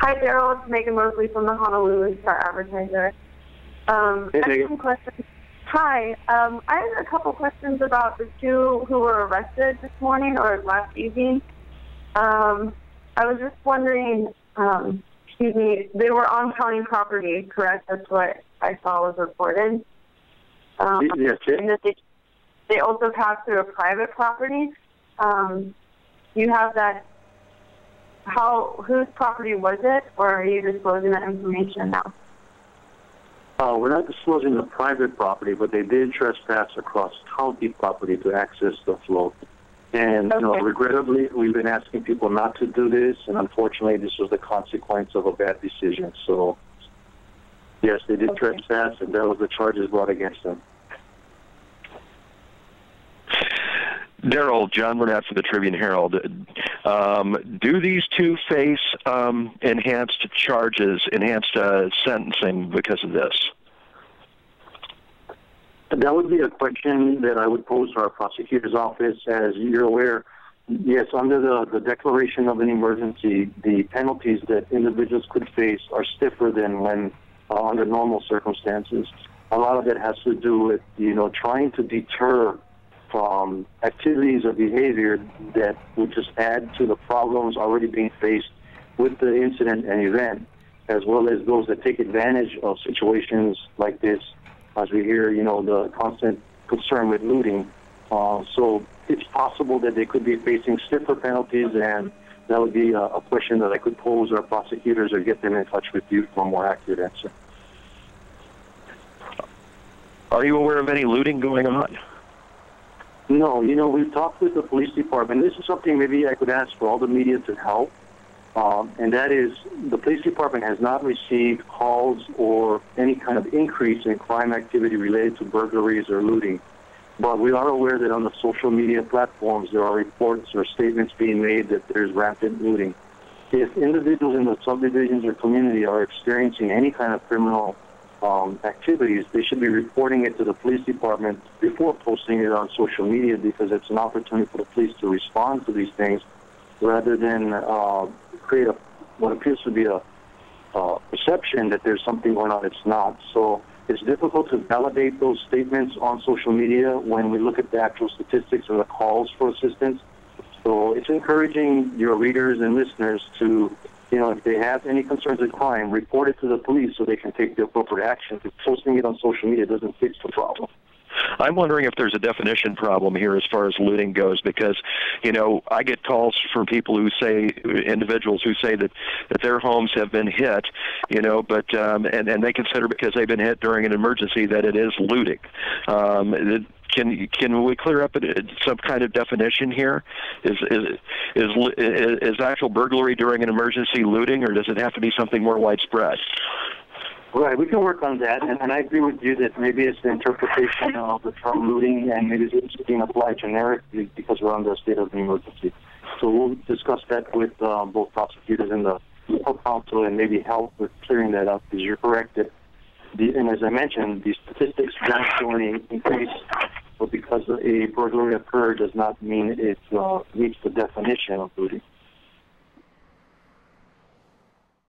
Hi, Daryl. It's Megan Mosley from the Honolulu Star-Advertiser. I have some questions. Hi. I had a couple questions about the two who were arrested this morning or last evening. I was just wondering, they were on county property, correct? That's what I saw was reported. Yes, and that they also passed through a private property. You have that. Whose property was it, or are you disclosing that information now? We're not disclosing the private property, but they did trespass across county property to access the float. And regrettably, we've been asking people not to do this, and unfortunately, this was the consequence of a bad decision. So, yes, they did trespass, and that was the charges brought against them. Daryl, John Burnett for the Tribune Herald. Do these two face enhanced charges, enhanced sentencing because of this? That would be a question that I would pose to our prosecutor's office. As you're aware, yes, under the declaration of an emergency, the penalties that individuals could face are stiffer than when under normal circumstances. A lot of it has to do with, trying to deter from activities or behavior that would just add to the problems already being faced with the incident and event, as well as those that take advantage of situations like this, as we hear, the constant concern with looting. So it's possible that they could be facing stiffer penalties, and that would be a question that I could pose our prosecutors or get them in touch with you for a more accurate answer. Are you aware of any looting going on? No, we've talked with the police department. This is something maybe I could ask for all the media to help, and that is the police department has not received calls or any kind of increase in crime activity related to burglaries or looting. But we are aware that on the social media platforms there are reports or statements being made that there's rampant looting. If individuals in the subdivisions or community are experiencing any kind of criminal activities, they should be reporting it to the police department before posting it on social media, because it's an opportunity for the police to respond to these things rather than create what appears to be a perception that there's something going on. It's not. So it's difficult to validate those statements on social media when we look at the actual statistics or the calls for assistance. So it's encouraging your readers and listeners to, if they have any concerns with crime, report it to the police so they can take the appropriate action. If posting it on social media doesn't fix the problem. I'm wondering if there's a definition problem here as far as looting goes, because, I get calls from people individuals who say that their homes have been hit, but and they consider because they've been hit during an emergency that it is looting. Can we clear up some kind of definition here? Is actual burglary during an emergency looting, or does it have to be something more widespread? Right, we can work on that, and I agree with you that maybe it's the interpretation of the term looting, and maybe it's being applied generically because we're under a state of emergency. So we'll discuss that with both prosecutors and the legal counsel, and maybe help with clearing that up, because you're correct that, and as I mentioned, the statistics don't show any increase, but because a burglary occurred does not mean it meets the definition of looting.